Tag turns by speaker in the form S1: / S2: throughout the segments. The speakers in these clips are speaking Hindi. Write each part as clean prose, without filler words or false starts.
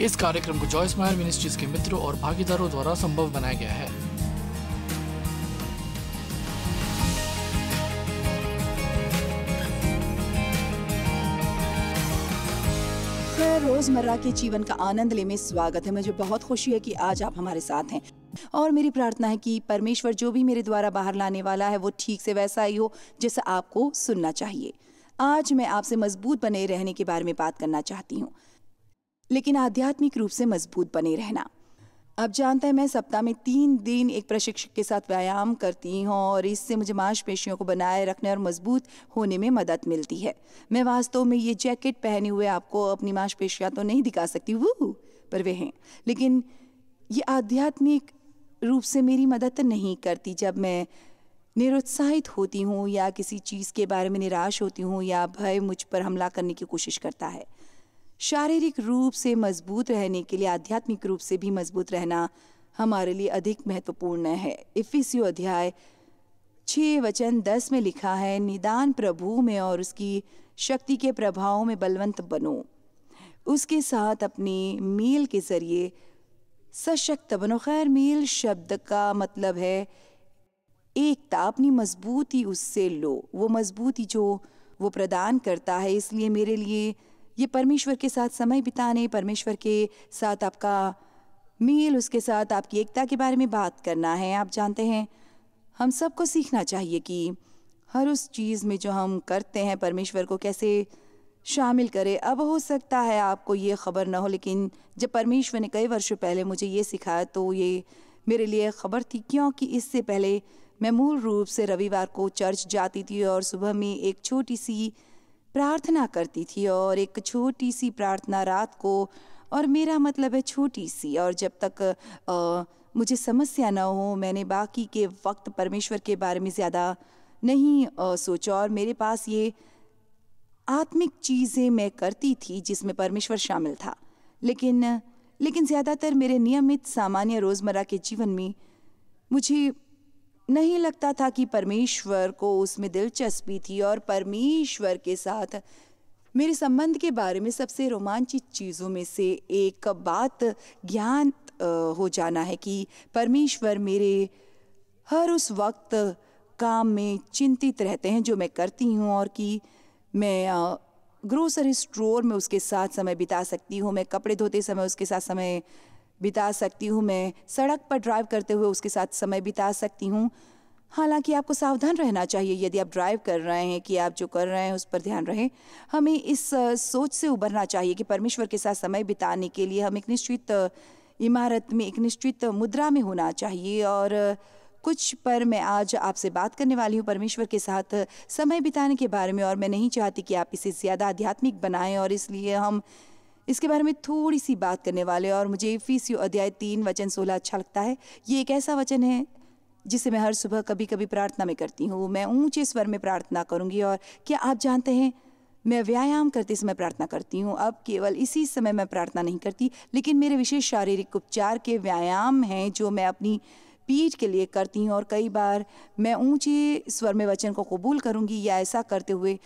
S1: इस कार्यक्रम को जॉयस मायर मिनिस्ट्रीज के मित्रों और भागीदारों द्वारा संभव बनाया गया है।
S2: रोजमर्रा के जीवन का आनंद लेने में स्वागत है। मुझे बहुत खुशी है कि आज आप हमारे साथ हैं और मेरी प्रार्थना है कि परमेश्वर जो भी मेरे द्वारा बाहर लाने वाला है वो ठीक से वैसा ही हो जैसा आपको सुनना चाहिए। आज मैं आपसे मजबूत बने रहने के बारे में बात करना चाहती हूँ, लेकिन आध्यात्मिक रूप से मजबूत बने रहना। आप जानते हैं मैं सप्ताह में 3 दिन एक प्रशिक्षक के साथ व्यायाम करती हूँ और इससे मुझे मांसपेशियों को बनाए रखने और मजबूत होने में मदद मिलती है। मैं वास्तव में ये जैकेट पहने हुए आपको अपनी मांसपेशियाँ तो नहीं दिखा सकती पर वे हैं, लेकिन ये आध्यात्मिक रूप से मेरी मदद नहीं करती। जब मैं निरुत्साहित होती हूँ या किसी चीज़ के बारे में निराश होती हूँ या भय मुझ पर हमला करने की कोशिश करता है। शारीरिक रूप से मजबूत रहने के लिए आध्यात्मिक रूप से भी मजबूत रहना हमारे लिए अधिक महत्वपूर्ण है। इफिसियों अध्याय 6:10 में लिखा है, निदान प्रभु में और उसकी शक्ति के प्रभाव में बलवंत बनो, उसके साथ अपने मेल के जरिए सशक्त बनो। खैर, मेल शब्द का मतलब है एकता। अपनी मजबूती उससे लो, वो मजबूती जो वो प्रदान करता है। इसलिए मेरे लिए ये परमेश्वर के साथ समय बिताने, परमेश्वर के साथ आपका मेल, उसके साथ आपकी एकता के बारे में बात करना है। आप जानते हैं हम सबको सीखना चाहिए कि हर उस चीज़ में जो हम करते हैं परमेश्वर को कैसे शामिल करें। अब हो सकता है आपको ये खबर ना हो, लेकिन जब परमेश्वर ने कई वर्षों पहले मुझे ये सिखाया तो ये मेरे लिए खबर थी, क्योंकि इससे पहले मैं मूल रूप से रविवार को चर्च जाती थी और सुबह में एक छोटी सी प्रार्थना करती थी और एक छोटी सी प्रार्थना रात को, और मेरा मतलब है छोटी सी। और जब तक मुझे समस्या ना हो, मैंने बाकी के वक्त परमेश्वर के बारे में ज़्यादा नहीं सोचा और मेरे पास ये आत्मिक चीज़ें मैं करती थी जिसमें परमेश्वर शामिल था। लेकिन ज़्यादातर मेरे नियमित सामान्य रोज़मर्रा के जीवन में मुझे नहीं लगता था कि परमेश्वर को उसमें दिलचस्पी थी। और परमेश्वर के साथ मेरे संबंध के बारे में सबसे रोमांचित चीज़ों में से एक बात ज्ञान हो जाना है कि परमेश्वर मेरे हर उस वक्त काम में चिंतित रहते हैं जो मैं करती हूँ, और कि मैं ग्रोसरी स्टोर में उसके साथ समय बिता सकती हूँ, मैं कपड़े धोते समय उसके साथ समय बिता सकती हूँ, मैं सड़क पर ड्राइव करते हुए उसके साथ समय बिता सकती हूँ। हालांकि आपको सावधान रहना चाहिए यदि आप ड्राइव कर रहे हैं कि आप जो कर रहे हैं उस पर ध्यान रहे। हमें इस सोच से उबरना चाहिए कि परमेश्वर के साथ समय बिताने के लिए हम एक निश्चित इमारत में, एक निश्चित मुद्रा में होना चाहिए। और कुछ पर मैं आज आपसे बात करने वाली हूँ परमेश्वर के साथ समय बिताने के बारे में, और मैं नहीं चाहती कि आप इसे ज़्यादा आध्यात्मिक बनाएं, और इसलिए हम इसके बारे में थोड़ी सी बात करने वाले। और मुझे इफिसियों अध्याय 3:16 अच्छा लगता है। ये एक ऐसा वचन है जिसे मैं हर सुबह कभी कभी प्रार्थना में करती हूँ। मैं ऊंचे स्वर में प्रार्थना करूँगी, और क्या आप जानते हैं मैं व्यायाम करते समय प्रार्थना करती हूँ। अब केवल इसी समय मैं प्रार्थना नहीं करती, लेकिन मेरे विशेष शारीरिक उपचार के व्यायाम हैं जो मैं अपनी पीठ के लिए करती हूँ। और कई बार मैं ऊंचे स्वर में वचन को कबूल करूँगी, या ऐसा करते हुए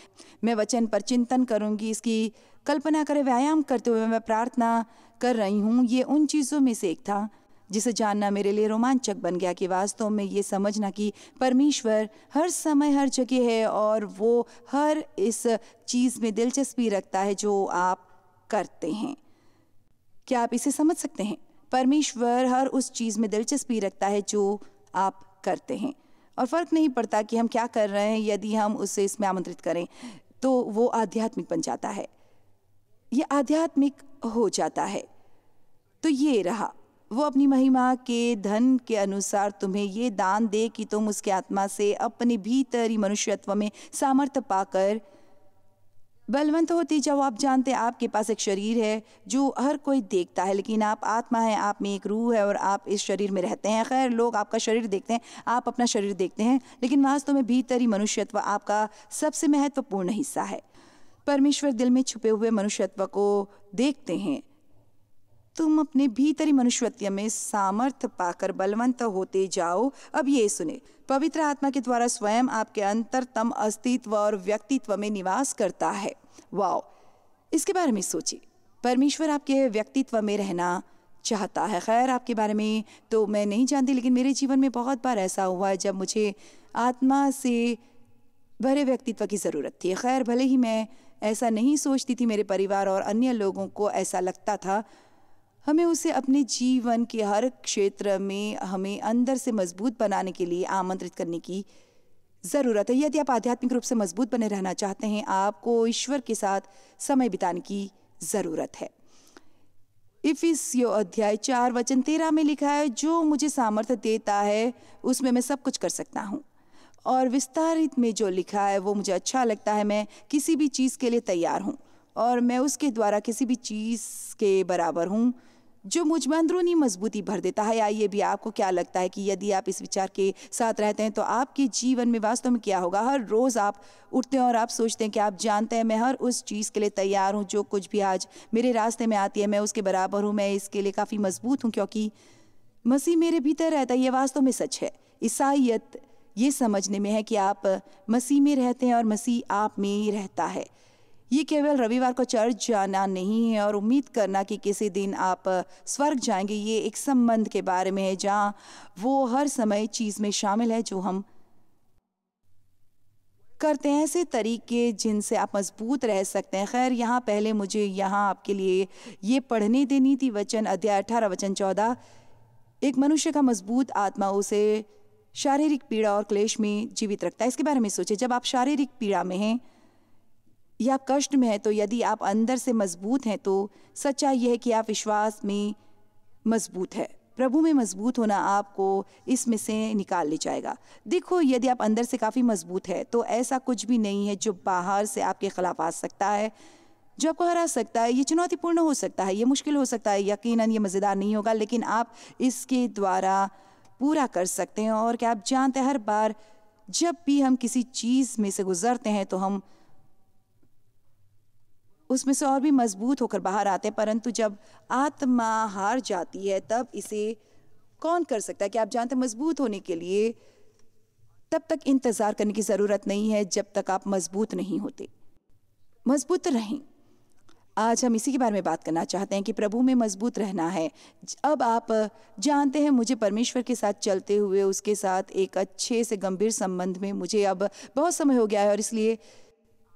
S2: मैं वचन पर चिंतन करूँगी। इसकी कल्पना करें, व्यायाम करते हुए मैं प्रार्थना कर रही हूँ। ये उन चीज़ों में से एक था जिसे जानना मेरे लिए रोमांचक बन गया कि वास्तव में ये समझना कि परमेश्वर हर समय हर जगह है और वो हर इस चीज़ में दिलचस्पी रखता है जो आप करते हैं। क्या आप इसे समझ सकते हैं? परमेश्वर हर उस चीज़ में दिलचस्पी रखता है जो आप करते हैं, और फ़र्क नहीं पड़ता कि हम क्या कर रहे हैं। यदि हम उसे इसमें आमंत्रित करें तो वो आध्यात्मिक बन जाता है, ये आध्यात्मिक हो जाता है। तो ये रहा, वो अपनी महिमा के धन के अनुसार तुम्हें ये दान दे कि तुम उसके आत्मा से अपने भीतरी मनुष्यत्व में सामर्थ्य पाकर बलवंत होती जाओ। आप जानते हैं आपके पास एक शरीर है जो हर कोई देखता है, लेकिन आप आत्मा है, आप में एक रूह है और आप इस शरीर में रहते हैं। खैर, लोग आपका शरीर देखते हैं, आप अपना शरीर देखते हैं, लेकिन वास्तव में भीतरी मनुष्यत्व आपका सबसे महत्वपूर्ण हिस्सा है। परमेश्वर दिल में छुपे हुए मनुष्यत्व को देखते हैं। तुम अपने भीतरी मनुष्यत्व में सामर्थ्य पाकर बलवंत होते जाओ। अब ये सुने, पवित्र आत्मा के द्वारा स्वयं आपके अंतरतम अस्तित्व और व्यक्तित्व में निवास करता है। वाओ, इसके बारे में सोचिए। परमेश्वर आपके व्यक्तित्व में रहना चाहता है। खैर, आपके बारे में तो मैं नहीं जानती, लेकिन मेरे जीवन में बहुत बार ऐसा हुआ है जब मुझे आत्मा से भरे व्यक्तित्व की ज़रूरत थी। खैर, भले ही मैं ऐसा नहीं सोचती थी, मेरे परिवार और अन्य लोगों को ऐसा लगता था। हमें उसे अपने जीवन के हर क्षेत्र में हमें अंदर से मजबूत बनाने के लिए आमंत्रित करने की ज़रूरत है। यदि आप आध्यात्मिक रूप से मजबूत बने रहना चाहते हैं, आपको ईश्वर के साथ समय बिताने की ज़रूरत है। इफिसियों अध्याय 4:13 में लिखा है, जो मुझे सामर्थ्य देता है उसमें मैं सब कुछ कर सकता हूँ। और विस्तारित में जो लिखा है वो मुझे अच्छा लगता है, मैं किसी भी चीज़ के लिए तैयार हूँ और मैं उसके द्वारा किसी भी चीज़ के बराबर हूँ जो मुझ में अंदरूनी मजबूती भर देता है। आइए भी, आपको क्या लगता है कि यदि आप इस विचार के साथ रहते हैं तो आपके जीवन में वास्तव में क्या होगा? हर रोज़ आप उठते हैं और आप सोचते हैं कि आप जानते हैं, मैं हर उस चीज़ के लिए तैयार हूँ जो कुछ भी आज मेरे रास्ते में आती है, मैं उसके बराबर हूँ, मैं इसके लिए काफ़ी मजबूत हूँ क्योंकि मसीह मेरे भीतर रहता है। ये वास्तव में सच है। ईसाइयत ये समझने में है कि आप मसीह में रहते हैं और मसीह आप में ही रहता है। ये केवल रविवार को चर्च जाना नहीं है और उम्मीद करना कि किसी दिन आप स्वर्ग जाएंगे। ये एक संबंध के बारे में है जहाँ वो हर समय चीज़ में शामिल है जो हम करते हैं, ऐसे तरीके जिनसे आप मजबूत रह सकते हैं। खैर, यहाँ पहले मुझे यहाँ आपके लिए ये पढ़ने देनी थी वचन अध्याय 18 वचन 14। एक मनुष्य का मजबूत आत्मा उसे शारीरिक पीड़ा और क्लेश में जीवित रखता है। इसके बारे में सोचिए, जब आप शारीरिक पीड़ा में हैं या कष्ट में है, तो यदि आप अंदर से मजबूत हैं तो सच्चाई यह है कि आप विश्वास में मजबूत है। प्रभु में मजबूत होना आपको इसमें से निकाल ले जाएगा। देखो, यदि आप अंदर से काफ़ी मजबूत है तो ऐसा कुछ भी नहीं है जो बाहर से आपके खिलाफ आ सकता है, जो आपको हरा सकता है। ये चुनौतीपूर्ण हो सकता है, ये मुश्किल हो सकता है, यकीनन ये मज़ेदार नहीं होगा, लेकिन आप इसके द्वारा पूरा कर सकते हैं। और क्या आप जानते हैं, हर बार जब भी हम किसी चीज़ में से गुजरते हैं तो हम उसमें से और भी मजबूत होकर बाहर आते हैं। परंतु जब आत्मा हार जाती है तब इसे कौन कर सकता है? कि आप जानते हैं, मजबूत होने के लिए तब तक इंतज़ार करने की ज़रूरत नहीं है जब तक आप मजबूत नहीं होते। मजबूत रहें। आज हम इसी के बारे में बात करना चाहते हैं कि प्रभु में मजबूत रहना है। अब आप जानते हैं, मुझे परमेश्वर के साथ चलते हुए उसके साथ एक अच्छे से गंभीर संबंध में मुझे अब बहुत समय हो गया है और इसलिए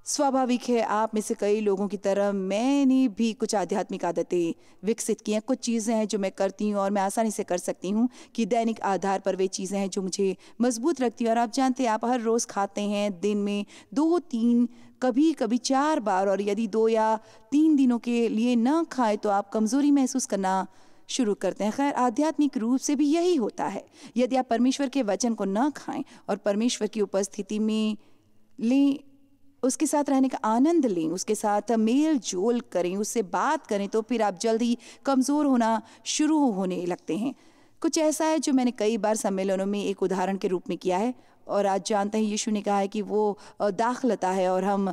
S2: स्वाभाविक है आप में से कई लोगों की तरह मैंने भी कुछ आध्यात्मिक आदतें विकसित की हैं। कुछ चीज़ें हैं जो मैं करती हूँ और मैं आसानी से कर सकती हूँ कि दैनिक आधार पर वे चीज़ें हैं जो मुझे मजबूत रखती हैं। और आप जानते हैं, आप हर रोज़ खाते हैं, दिन में 2-3 कभी कभी 4 बार, और यदि 2 या 3 दिनों के लिए न खाएं तो आप कमज़ोरी महसूस करना शुरू करते हैं। खैर, आध्यात्मिक रूप से भी यही होता है। यदि आप परमेश्वर के वचन को न खाएं और परमेश्वर की उपस्थिति में लें, उसके साथ रहने का आनंद लें, उसके साथ मेल जोल करें, उससे बात करें, तो फिर आप जल्द ही कमज़ोर होना शुरू होने लगते हैं। कुछ ऐसा है जो मैंने कई बार सम्मेलनों में एक उदाहरण के रूप में किया है। और आज जानते हैं, यीशु ने कहा है कि वो दाखलता है और हम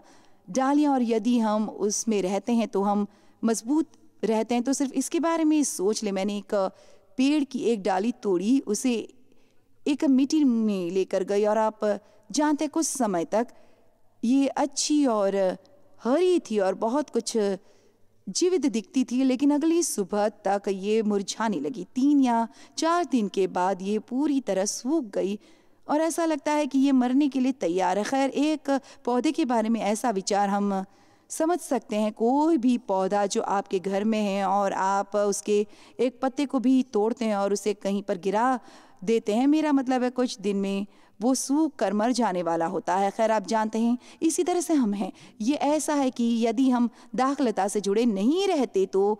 S2: डालियाँ, और यदि हम उसमें रहते हैं तो हम मजबूत रहते हैं। तो सिर्फ इसके बारे में सोच ले, मैंने एक पेड़ की एक डाली तोड़ी, उसे एक मिट्टी में लेकर गई और आप जानते हैं कुछ समय तक ये अच्छी और हरी थी और बहुत कुछ जीवित दिखती थी, लेकिन अगली सुबह तक ये मुरझाने लगी। 3 या 4 दिन के बाद ये पूरी तरह सूख गई और ऐसा लगता है कि ये मरने के लिए तैयार है। खैर, एक पौधे के बारे में ऐसा विचार हम समझ सकते हैं। कोई भी पौधा जो आपके घर में है और आप उसके एक पत्ते को भी तोड़ते हैं और उसे कहीं पर गिरा देते हैं, मेरा मतलब है कुछ दिन में वो सूख कर मर जाने वाला होता है। खैर, आप जानते हैं, इसी तरह से हम हैं। ये ऐसा है कि यदि हम दाखलता से जुड़े नहीं रहते तो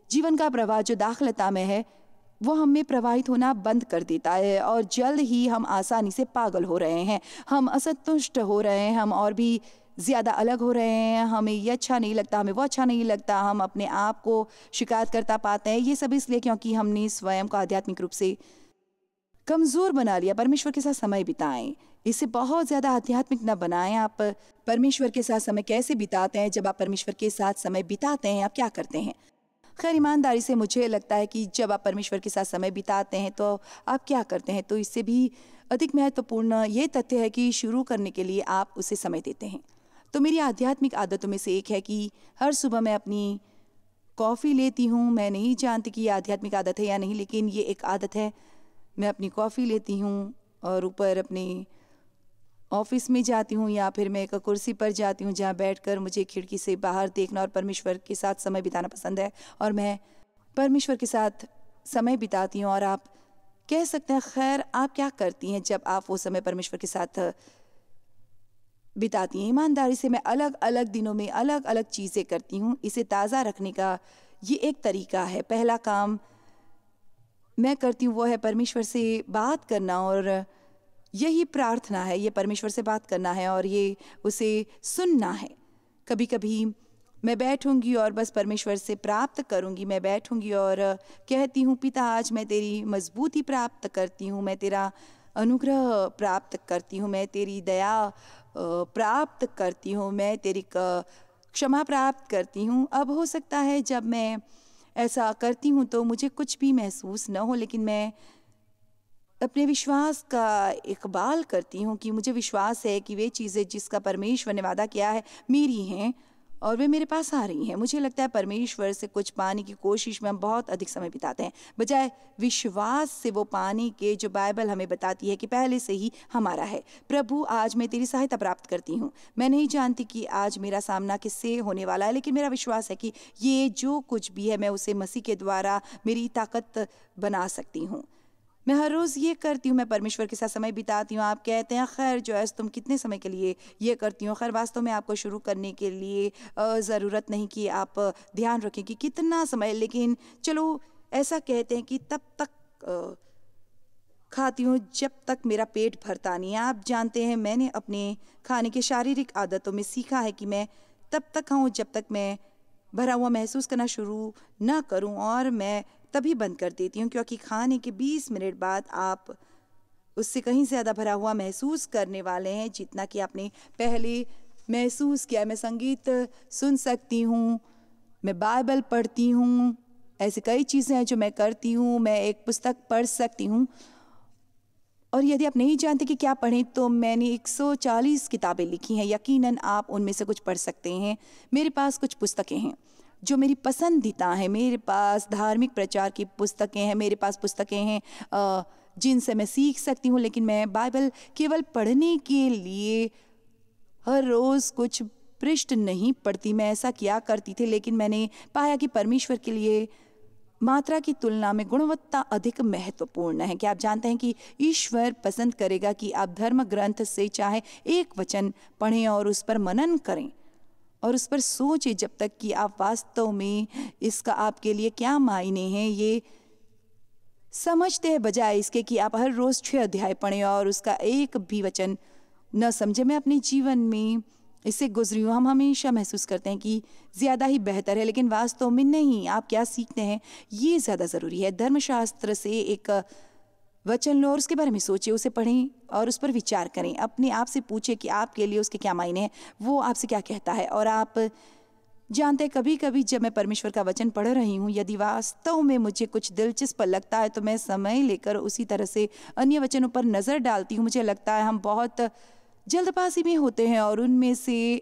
S2: जीवन का प्रवाह जो दाखलता में है वो हमें प्रवाहित होना बंद कर देता है और जल्द ही हम आसानी से पागल हो रहे हैं, हम असंतुष्ट हो रहे हैं, हम और भी ज़्यादा अलग हो रहे हैं, हमें ये अच्छा नहीं लगता, हमें वो अच्छा नहीं लगता, हम अपने आप को शिकायत करता पाते हैं। ये सब इसलिए क्योंकि हमने स्वयं को आध्यात्मिक रूप से कमज़ोर बना लिया। परमेश्वर के साथ समय बिताएं, इसे बहुत ज़्यादा आध्यात्मिक न बनाएं। आप परमेश्वर के साथ समय कैसे बिताते हैं? जब आप परमेश्वर के साथ समय बिताते हैं, आप क्या करते हैं? खैर, ईमानदारी से मुझे लगता है कि जब आप परमेश्वर के साथ समय बिताते हैं तो आप क्या करते हैं? तो इससे भी अधिक महत्वपूर्ण ये तथ्य है कि शुरू करने के लिए आप उसे समय देते हैं। तो मेरी आध्यात्मिक आदतों में से एक है कि हर सुबह मैं अपनी कॉफ़ी लेती हूँ। मैं नहीं जानती कि ये आध्यात्मिक आदत है या नहीं, लेकिन ये एक आदत है। मैं अपनी कॉफ़ी लेती हूँ और ऊपर अपने ऑफिस में जाती हूँ या फिर मैं एक कुर्सी पर जाती हूँ जहाँ बैठकर मुझे खिड़की से बाहर देखना और परमेश्वर के साथ समय बिताना पसंद है। और मैं परमेश्वर के साथ समय बिताती हूँ। और आप कह सकते हैं, खैर आप क्या करती हैं जब आप वो समय परमेश्वर के साथ बिताती हैं? ईमानदारी से मैं अलग अलग दिनों में अलग अलग चीज़ें करती हूँ। इसे ताज़ा रखने का ये एक तरीका है। पहला काम मैं करती हूँ वो है परमेश्वर से बात करना, और यही प्रार्थना है, ये परमेश्वर से बात करना है और ये उसे सुनना है। कभी कभी मैं बैठूंगी और बस परमेश्वर से प्राप्त करूंगी। मैं बैठूंगी और कहती हूँ, पिता आज मैं तेरी मजबूती प्राप्त करती हूँ, मैं तेरा अनुग्रह प्राप्त करती हूँ, मैं तेरी दया प्राप्त करती हूँ, मैं तेरी क्षमा प्राप्त करती हूँ। अब हो सकता है जब मैं ऐसा करती हूँ तो मुझे कुछ भी महसूस न हो, लेकिन मैं अपने विश्वास का इकबाल करती हूँ कि मुझे विश्वास है कि वे चीज़ें जिसका परमेश्वर ने वादा किया है मेरी हैं और वे मेरे पास आ रही हैं। मुझे लगता है परमेश्वर से कुछ पाने की कोशिश में हम बहुत अधिक समय बिताते हैं, बजाय विश्वास से वो पाने के जो बाइबल हमें बताती है कि पहले से ही हमारा है। प्रभु आज मैं तेरी सहायता प्राप्त करती हूँ। मैं नहीं जानती कि आज मेरा सामना किससे होने वाला है, लेकिन मेरा विश्वास है कि ये जो कुछ भी है मैं उसे मसीह के द्वारा मेरी ताकत बना सकती हूँ। मैं हर रोज़ ये करती हूँ, मैं परमेश्वर के साथ समय बिताती हूँ। आप कहते हैं, खैर जॉयस तुम कितने समय के लिए ये करती हो? खैर वास्तव में आपको शुरू करने के लिए ज़रूरत नहीं कि आप ध्यान रखें कि कितना समय, लेकिन चलो ऐसा कहते हैं कि तब तक खाती हूँ जब तक मेरा पेट भरता नहीं है। आप जानते हैं मैंने अपने खाने के शारीरिक आदतों में सीखा है कि मैं तब तक खाऊँ जब तक मैं भरा हुआ महसूस करना शुरू ना करूं, और मैं तभी बंद कर देती हूँ, क्योंकि खाने के 20 मिनट बाद आप उससे कहीं ज़्यादा भरा हुआ महसूस करने वाले हैं जितना कि आपने पहले महसूस किया। मैं संगीत सुन सकती हूँ, मैं बाइबल पढ़ती हूँ, ऐसी कई चीज़ें हैं जो मैं करती हूँ। मैं एक पुस्तक पढ़ सकती हूँ, और यदि आप नहीं जानते कि क्या पढ़ें तो मैंने 140 किताबें लिखी हैं। यकीनन आप उनमें से कुछ पढ़ सकते हैं। मेरे पास कुछ पुस्तकें हैं जो मेरी पसंदीदा हैं। मेरे पास धार्मिक प्रचार की पुस्तकें हैं, मेरे पास पुस्तकें हैं जिनसे मैं सीख सकती हूँ, लेकिन मैं बाइबल केवल पढ़ने के लिए हर रोज़ कुछ पृष्ठ नहीं पढ़ती। मैं ऐसा किया करती थी, लेकिन मैंने पाया कि परमेश्वर के लिए मात्रा की तुलना में गुणवत्ता अधिक महत्वपूर्ण है। क्या आप जानते हैं कि ईश्वर पसंद करेगा कि आप धर्म ग्रंथ से चाहे एक वचन पढ़ें और उस पर मनन करें और उस पर सोचें जब तक कि आप वास्तव में इसका आपके लिए क्या मायने हैं ये समझते हैं, बजाय इसके कि आप हर रोज़ 6 अध्याय पढ़ें और उसका एक भी वचन न समझें। मैं अपने जीवन में इससे गुजरी हूँ। हम हमेशा महसूस करते हैं कि ज़्यादा ही बेहतर है, लेकिन वास्तव में नहीं। आप क्या सीखते हैं ये ज़्यादा ज़रूरी है। धर्मशास्त्र से एक वचन लो और उसके बारे में सोचिए, उसे पढ़ें और उस पर विचार करें। अपने आप से पूछें कि आपके लिए उसके क्या मायने हैं, वो आपसे क्या कहता है। और आप जानते हैं कभी कभी जब मैं परमेश्वर का वचन पढ़ रही हूँ, यदि वास्तव में मुझे कुछ दिलचस्प लगता है तो मैं समय लेकर उसी तरह से अन्य वचनों पर नज़र डालती हूँ। मुझे लगता है हम बहुत जल्दबाजी में होते हैं, और उनमें से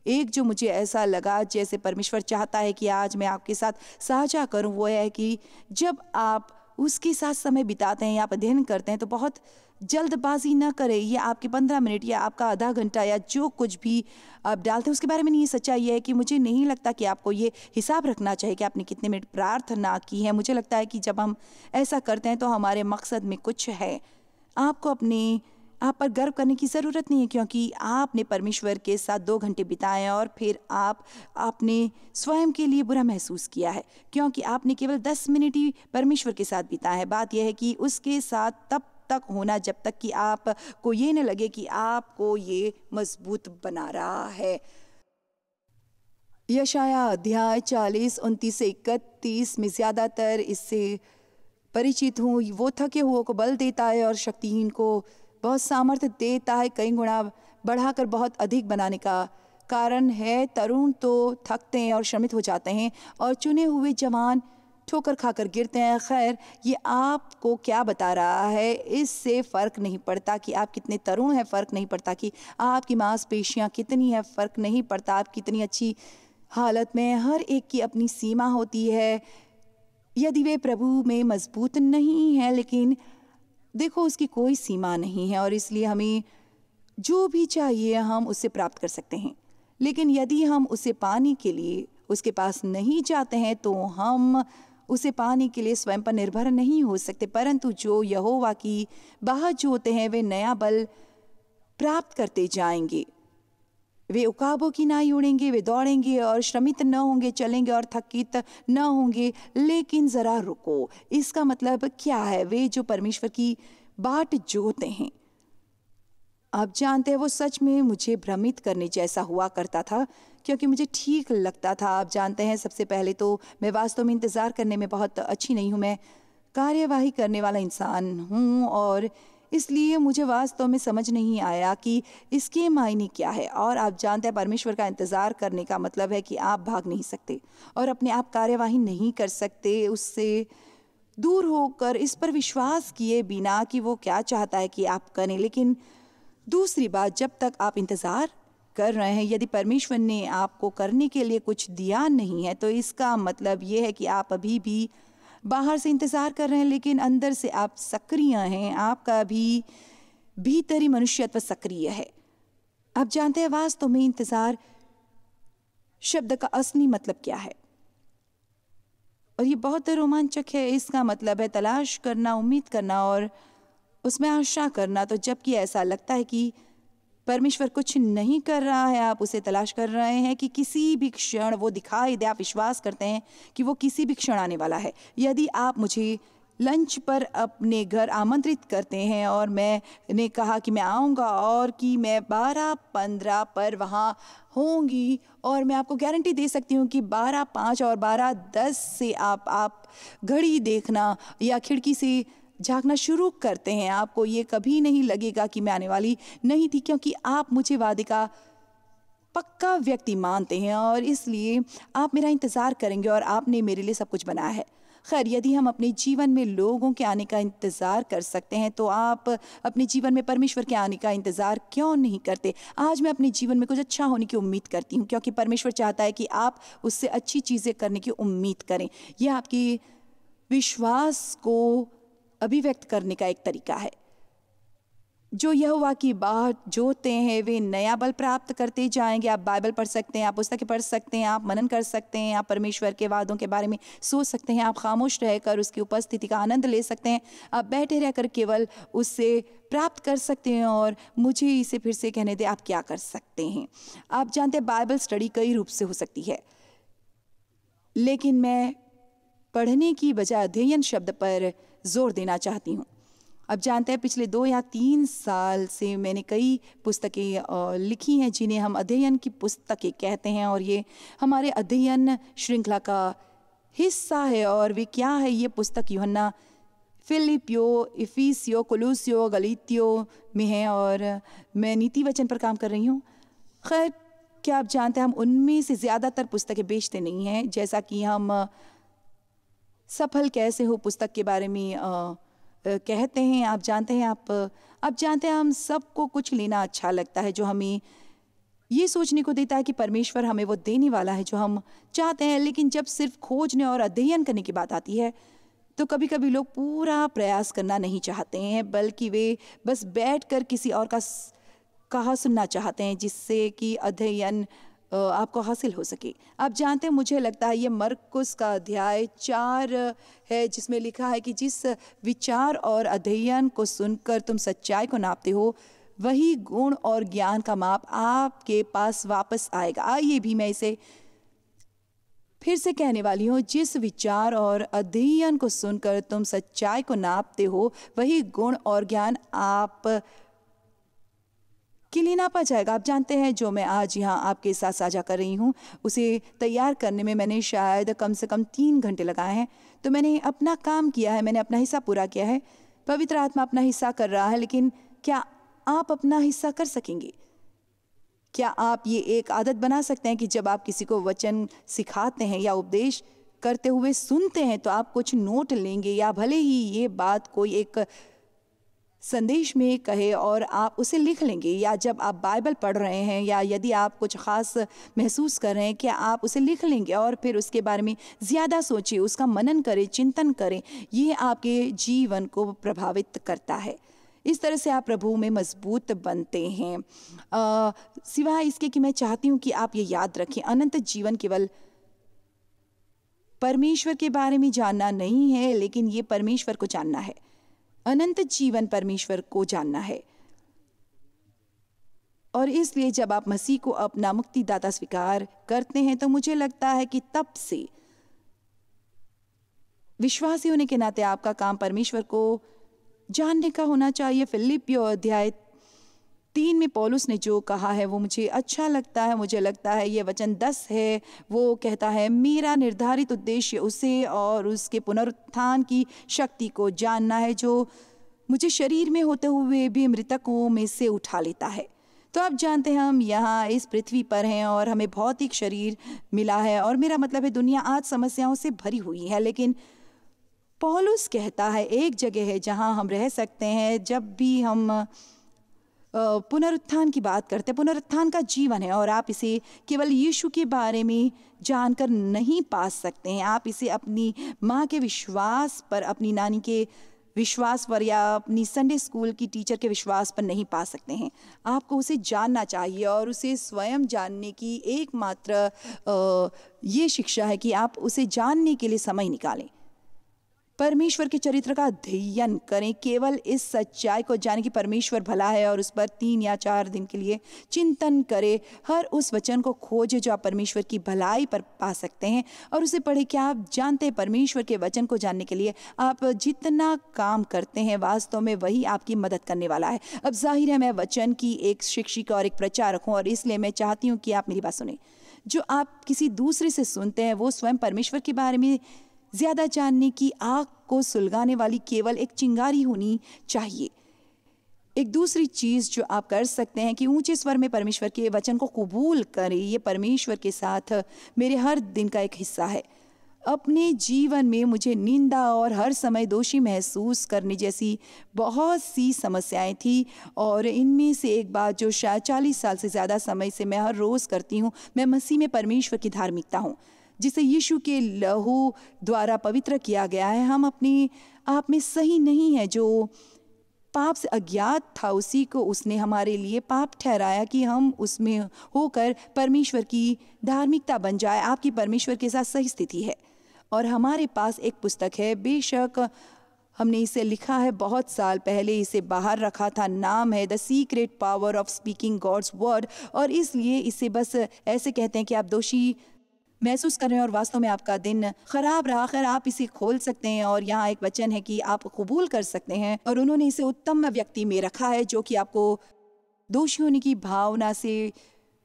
S2: एक जो मुझे ऐसा लगा जैसे परमेश्वर चाहता है कि आज मैं आपके साथ साझा करूं, वो है कि जब आप उसके साथ समय बिताते हैं या आप अध्ययन करते हैं तो बहुत जल्दबाजी ना करें। ये आपके 15 मिनट या आपका आधा घंटा या जो कुछ भी आप डालते हैं उसके बारे में नहीं। सच्चाई है कि मुझे नहीं लगता कि आपको ये हिसाब रखना चाहिए कि आपने कितने मिनट प्रार्थना की है। मुझे लगता है कि जब हम ऐसा करते हैं तो हमारे मकसद में कुछ है। आपको आप पर गर्व करने की ज़रूरत नहीं है, क्योंकि आपने परमेश्वर के साथ 2 घंटे बिताए और फिर आपने स्वयं के लिए बुरा महसूस किया है क्योंकि आपने केवल 10 मिनट ही परमेश्वर के साथ बिताया है। बात यह है कि उसके साथ तब तक होना जब तक कि आपको ये न लगे कि आपको ये मजबूत बना रहा है। यशाया अध्याय 40, 29 से 31 में ज़्यादातर इससे परिचित हूँ। वो थके हुओं को बल देता है और शक्तिहीन को बहुत सामर्थ्य देता है। कई गुणा बढ़ाकर बहुत अधिक बनाने का कारण है। तरुण तो थकते हैं और श्रमित हो जाते हैं और चुने हुए जवान ठोकर खाकर गिरते हैं। खैर ये आपको क्या बता रहा है, इससे फ़र्क नहीं पड़ता कि आप कितने तरुण हैं, फ़र्क नहीं पड़ता कि आपकी मांसपेशियां कितनी हैं, फ़र्क नहीं पड़ता आप कितनी अच्छी हालत में हर एक की अपनी सीमा होती है। यदि वे प्रभु में मजबूत नहीं है, लेकिन देखो उसकी कोई सीमा नहीं है और इसलिए हमें जो भी चाहिए हम उससे प्राप्त कर सकते हैं। लेकिन यदि हम उसे पाने के लिए उसके पास नहीं जाते हैं तो हम उसे पाने के लिए स्वयं पर निर्भर नहीं हो सकते। परंतु जो यहोवा की बाह जोते हैं वे नया बल प्राप्त करते जाएंगे। वे उकाबों की नाई उड़ेंगे, वे दौड़ेंगे और श्रमित न होंगे, चलेंगे और थकित न होंगे। लेकिन जरा रुको, इसका मतलब क्या है? वे जो परमेश्वर की बाट जोते हैं, आप जानते हैं वो सच में मुझे भ्रमित करने जैसा हुआ करता था, क्योंकि मुझे ठीक लगता था। आप जानते हैं, सबसे पहले तो मैं वास्तव में इंतज़ार करने में बहुत अच्छी नहीं हूँ। मैं कार्यवाही करने वाला इंसान हूँ और इसलिए मुझे वास्तव में समझ नहीं आया कि इसके मायने क्या है। और आप जानते हैं परमेश्वर का इंतज़ार करने का मतलब है कि आप भाग नहीं सकते और अपने आप कार्यवाही नहीं कर सकते, उससे दूर होकर इस पर विश्वास किए बिना कि वो क्या चाहता है कि आप करें। लेकिन दूसरी बात, जब तक आप इंतज़ार कर रहे हैं, यदि परमेश्वर ने आपको करने के लिए कुछ दिया नहीं है तो इसका मतलब ये है कि आप अभी भी बाहर से इंतज़ार कर रहे हैं लेकिन अंदर से आप सक्रिय हैं। आपका भी भीतरी मनुष्यत्व सक्रिय है। आप जानते हैं वास्तव में इंतज़ार शब्द का असली मतलब क्या है, और ये बहुत रोमांचक है। इसका मतलब है तलाश करना, उम्मीद करना और उसमें आशा करना। तो जबकि ऐसा लगता है कि परमेश्वर कुछ नहीं कर रहा है, आप उसे तलाश कर रहे हैं कि किसी भी क्षण वो दिखाई दे। आप विश्वास करते हैं कि वो किसी भी क्षण आने वाला है। यदि आप मुझे लंच पर अपने घर आमंत्रित करते हैं और मैंने कहा कि मैं आऊँगा और कि मैं 12:15 पर वहाँ होंगी, और मैं आपको गारंटी दे सकती हूँ कि 12:05 और 12:10 से आप घड़ी देखना या खिड़की से झांकना शुरू करते हैं, आपको ये कभी नहीं लगेगा कि मैं आने वाली नहीं थी, क्योंकि आप मुझे वादे का पक्का व्यक्ति मानते हैं और इसलिए आप मेरा इंतज़ार करेंगे और आपने मेरे लिए सब कुछ बनाया है। खैर, यदि हम अपने जीवन में लोगों के आने का इंतज़ार कर सकते हैं तो आप अपने जीवन में परमेश्वर के आने का इंतज़ार क्यों नहीं करते? आज मैं अपने जीवन में कुछ अच्छा होने की उम्मीद करती हूँ, क्योंकि परमेश्वर चाहता है कि आप उससे अच्छी चीज़ें करने की उम्मीद करें। यह आपके विश्वास को अभिव्यक्त करने का एक तरीका है। जो यहोवा की बाट जोते हैं वे नया बल प्राप्त करते जाएंगे। आप बाइबल पढ़ सकते हैं, आप पुस्तकें पढ़ सकते हैं, आप मनन कर सकते हैं, आप परमेश्वर के वादों के बारे में सोच सकते हैं, आप खामोश रहकर उसकी उपस्थिति का आनंद ले सकते हैं, आप बैठे रहकर केवल उससे प्राप्त कर सकते हैं। और मुझे इसे फिर से कहने दें, आप क्या कर सकते हैं। आप जानते हैं बाइबल स्टडी कई रूप से हो सकती है, लेकिन मैं पढ़ने की बजाय अध्ययन शब्द पर जोर देना चाहती हूँ। अब जानते हैं पिछले 2 या 3 साल से मैंने कई पुस्तकें लिखी हैं जिन्हें हम अध्ययन की पुस्तकें कहते हैं, और ये हमारे अध्ययन श्रृंखला का हिस्सा है। और वे क्या है? ये पुस्तक यूहन्ना, फिलिपियो, इफिसियो, कोलोसियो, गलीतियो में है और मैं नीति वचन पर काम कर रही हूँ। खैर, क्या आप जानते हैं हम उनमें से ज़्यादातर पुस्तकें बेचते नहीं हैं, जैसा कि हम सफल कैसे हो पुस्तक के बारे में कहते हैं। आप जानते हैं हम सबको कुछ लेना अच्छा लगता है जो हमें ये सोचने को देता है कि परमेश्वर हमें वो देने वाला है जो हम चाहते हैं। लेकिन जब सिर्फ खोजने और अध्ययन करने की बात आती है तो कभी कभी लोग पूरा प्रयास करना नहीं चाहते हैं, बल्कि वे बस बैठकर किसी और का कहा सुनना चाहते हैं जिससे कि अध्ययन आपको हासिल हो सके। आप जानते हैं, मुझे लगता है ये मरकुस का अध्याय 4 है जिसमें लिखा है कि जिस विचार और अध्ययन को सुनकर तुम सच्चाई को नापते हो वही गुण और ज्ञान का माप आपके पास वापस आएगा। आइए भी मैं इसे फिर से कहने वाली हूँ, जिस विचार और अध्ययन को सुनकर तुम सच्चाई को नापते हो वही गुण और ज्ञान आप के लिए नापा जाएगा। आप जानते हैं जो मैं आज यहाँ आपके साथ साझा कर रही हूँ उसे तैयार करने में मैंने शायद कम से कम 3 घंटे लगाए हैं। तो मैंने अपना काम किया है, मैंने अपना हिस्सा पूरा किया है। पवित्र आत्मा अपना हिस्सा कर रहा है, लेकिन क्या आप अपना हिस्सा कर सकेंगे? क्या आप ये एक आदत बना सकते हैं कि जब आप किसी को वचन सिखाते हैं या उपदेश करते हुए सुनते हैं तो आप कुछ नोट लेंगे, या भले ही ये बात कोई एक संदेश में कहे और आप उसे लिख लेंगे, या जब आप बाइबल पढ़ रहे हैं या यदि आप कुछ ख़ास महसूस कर रहे हैं, क्या आप उसे लिख लेंगे और फिर उसके बारे में ज़्यादा सोचिए, उसका मनन करें, चिंतन करें। ये आपके जीवन को प्रभावित करता है। इस तरह से आप प्रभु में मजबूत बनते हैं। सिवाय इसके कि मैं चाहती हूँ कि आप ये याद रखें, अनंत जीवन केवल परमेश्वर के बारे में जानना नहीं है, लेकिन ये परमेश्वर को जानना है। अनंत जीवन परमेश्वर को जानना है। और इसलिए जब आप मसीह को अपना मुक्तिदाता स्वीकार करते हैं तो मुझे लगता है कि तब से विश्वासी होने के नाते आपका काम परमेश्वर को जानने का होना चाहिए। फिलिपियों अध्याय 3 में पौलुस ने जो कहा है वो मुझे अच्छा लगता है। मुझे लगता है ये वचन 10 है। वो कहता है, मेरा निर्धारित उद्देश्य उसे और उसके पुनरुत्थान की शक्ति को जानना है, जो मुझे शरीर में होते हुए भी मृतकों में से उठा लेता है। तो आप जानते हैं हम यहाँ इस पृथ्वी पर हैं और हमें भौतिक शरीर मिला है, और मेरा मतलब है दुनिया आज समस्याओं से भरी हुई है, लेकिन पौलुस कहता है एक जगह है जहाँ हम रह सकते हैं। जब भी हम पुनरुत्थान की बात करते हैं, पुनरुत्थान का जीवन है, और आप इसे केवल यीशु के बारे में जानकर नहीं पा सकते हैं। आप इसे अपनी माँ के विश्वास पर, अपनी नानी के विश्वास पर या अपनी संडे स्कूल की टीचर के विश्वास पर नहीं पा सकते हैं। आपको उसे जानना चाहिए, और उसे स्वयं जानने की एकमात्र ये शिक्षा है कि आप उसे जानने के लिए समय निकालें, परमेश्वर के चरित्र का अध्ययन करें। केवल इस सच्चाई को जाने कि परमेश्वर भला है और उस पर 3 या 4 दिन के लिए चिंतन करें। हर उस वचन को खोजें जो आप परमेश्वर की भलाई पर पा सकते हैं, और उसे पढ़ें। क्या आप जानते हैं परमेश्वर के वचन को जानने के लिए आप जितना काम करते हैं वास्तव में वही आपकी मदद करने वाला है। अब जाहिर है मैं वचन की एक शिक्षिका और एक प्रचारक हूँ, और इसलिए मैं चाहती हूँ कि आप मेरी बात सुने। जो आप किसी दूसरे से सुनते हैं वो स्वयं परमेश्वर के बारे में ज़्यादा जानने की आग को सुलगाने वाली केवल एक चिंगारी होनी चाहिए। एक दूसरी चीज़ जो आप कर सकते हैं कि ऊंचे स्वर में परमेश्वर के वचन को कबूल करें। ये परमेश्वर के साथ मेरे हर दिन का एक हिस्सा है। अपने जीवन में मुझे निंदा और हर समय दोषी महसूस करने जैसी बहुत सी समस्याएं थी, और इनमें से एक बात जो शायद 40 साल से ज़्यादा समय से मैं हर रोज़ करती हूँ, मैं मसीह में परमेश्वर की धार्मिकता हूँ जिसे यीशु के लहू द्वारा पवित्र किया गया है। हम अपने आप में सही नहीं है। जो पाप से अज्ञात था उसी को उसने हमारे लिए पाप ठहराया कि हम उसमें होकर परमेश्वर की धार्मिकता बन जाए। आपकी परमेश्वर के साथ सही स्थिति है, और हमारे पास एक पुस्तक है। बेशक हमने इसे लिखा है बहुत साल पहले, इसे बाहर रखा था। नाम है the secret power of speaking God's word, और इसलिए इसे बस ऐसे कहते हैं कि आप दोषी महसूस कर रहे हैं और वास्तव में आपका दिन खराब रहा। खैर आप इसे खोल सकते हैं, और यहाँ एक वचन है कि आप कबूल कर सकते हैं, और उन्होंने इसे उत्तम व्यक्ति में रखा है जो कि आपको दोषी होने की भावना से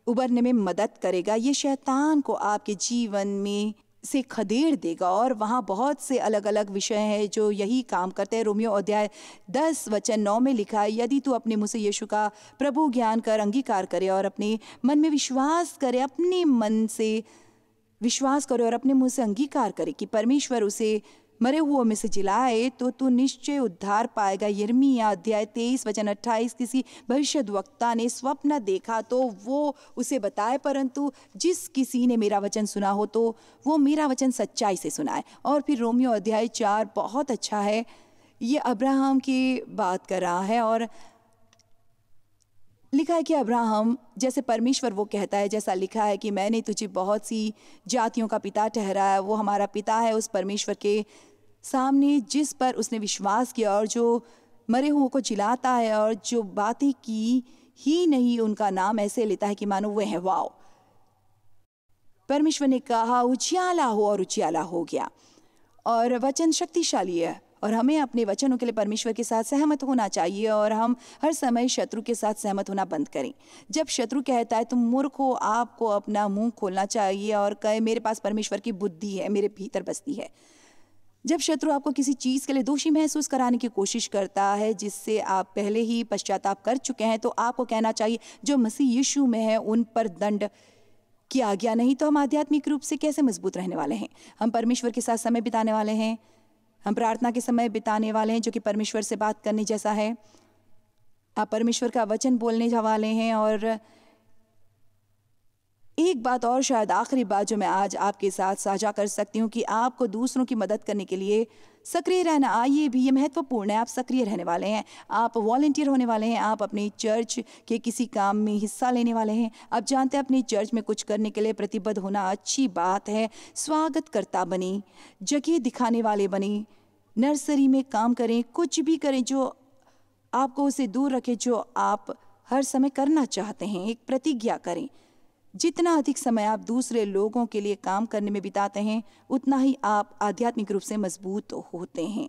S2: उबरने में मदद करेगा। ये शैतान को आपके जीवन में से खदेड़ देगा, और वहाँ बहुत से अलग अलग विषय हैं जो यही काम करते हैं। रोमियो अध्याय 10 वचन 9 में लिखा है, यदि तू अपने मुँह से यीशु का प्रभु ज्ञान कर अंगीकार करे और अपने मन में विश्वास करे, अपने मन से विश्वास करे और अपने मुंह से अंगीकार करे कि परमेश्वर उसे मरे हुओं में से जिलाए, तो तू निश्चय उद्धार पाएगा। यिर्मयाह अध्याय 23 वचन 28, किसी भविष्यद्वक्ता ने स्वप्न देखा तो वो उसे बताए, परंतु जिस किसी ने मेरा वचन सुना हो तो वो मेरा वचन सच्चाई से सुनाए। और फिर रोमियो अध्याय 4 बहुत अच्छा है। ये अब्राहम की बात कर रहा है, और लिखा है कि अब्राहम जैसे परमेश्वर वो कहता है, जैसा लिखा है कि मैंने तुझे बहुत सी जातियों का पिता ठहराया। वो हमारा पिता है उस परमेश्वर के सामने जिस पर उसने विश्वास किया, और जो मरे हुओं को जिलाता है, और जो बातें की ही नहीं उनका नाम ऐसे लेता है कि मानो वह है। वाओ! परमेश्वर ने कहा उजियाला हो, और उजियाला हो गया। और वचन शक्तिशाली है, और हमें अपने वचनों के लिए परमेश्वर के साथ सहमत होना चाहिए, और हम हर समय शत्रु के साथ सहमत होना बंद करें। जब शत्रु कहता है तुम मूर्ख हो, आपको अपना मुंह खोलना चाहिए और कहे मेरे पास परमेश्वर की बुद्धि है, मेरे भीतर बसती है। जब शत्रु आपको किसी चीज़ के लिए दोषी महसूस कराने की कोशिश करता है जिससे आप पहले ही पश्चाताप कर चुके हैं, तो आपको कहना चाहिए जो मसीह यीशु में है उन पर दंड की आज्ञा नहीं। तो हम आध्यात्मिक रूप से कैसे मजबूत रहने वाले हैं? हम परमेश्वर के साथ समय बिताने वाले हैं, हम प्रार्थना के समय बिताने वाले हैं जो कि परमेश्वर से बात करने जैसा है। आप परमेश्वर का वचन बोलने वाले हैं। और एक बात और, शायद आखिरी बात जो मैं आज आपके साथ साझा कर सकती हूँ कि आपको दूसरों की मदद करने के लिए सक्रिय रहना, ये भी ये महत्वपूर्ण है। आप सक्रिय रहने वाले हैं, आप वॉलंटियर होने वाले हैं, आप अपनी चर्च के किसी काम में हिस्सा लेने वाले हैं। आप जानते हैं अपनी चर्च में कुछ करने के लिए प्रतिबद्ध होना अच्छी बात है। स्वागतकर्ता बने, जगह दिखाने वाले बने, नर्सरी में काम करें, कुछ भी करें जो आपको उसे दूर रखे जो आप हर समय करना चाहते हैं। एक प्रतिज्ञा करें, जितना अधिक समय आप दूसरे लोगों के लिए काम करने में बिताते हैं उतना ही आप आध्यात्मिक रूप से मजबूत होते हैं।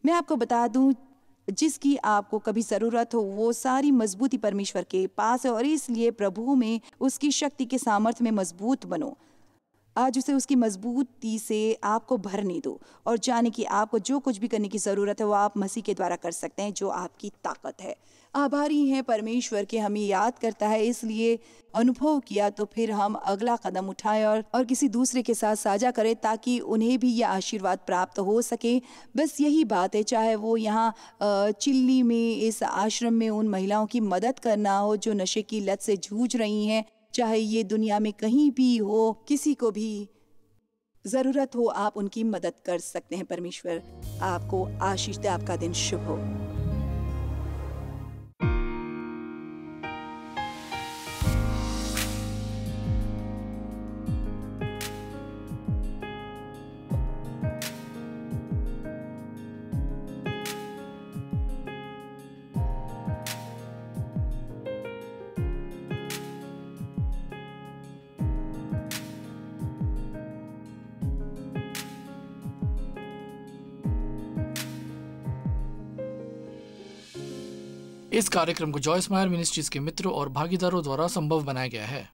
S2: मैं आपको बता दूं, जिसकी आपको कभी ज़रूरत हो वो सारी मजबूती परमेश्वर के पास है, और इसलिए प्रभु में उसकी शक्ति के सामर्थ्य में मजबूत बनो। आज उसे उसकी मजबूती से आपको भरने दो और जाने कि आपको जो कुछ भी करने की ज़रूरत है वो आप मसीह के द्वारा कर सकते हैं, जो आपकी ताकत है। आभारी हैं परमेश्वर के हमें याद करता है, इसलिए अनुभव किया तो फिर हम अगला कदम उठाएं और किसी दूसरे के साथ साझा करें ताकि उन्हें भी यह आशीर्वाद प्राप्त हो सके। बस यही बात है, चाहे वो यहाँ चिल्ली में इस आश्रम में उन महिलाओं की मदद करना हो जो नशे की लत से जूझ रही हैं, चाहे ये दुनिया में कहीं भी हो, किसी को भी ज़रूरत हो आप उनकी मदद कर सकते हैं। परमेश्वर आपको आशीष दे, आपका दिन शुभ हो।
S1: इस कार्यक्रम को जॉयस मायर मिनिस्ट्रीज के मित्रों और भागीदारों द्वारा संभव बनाया गया है।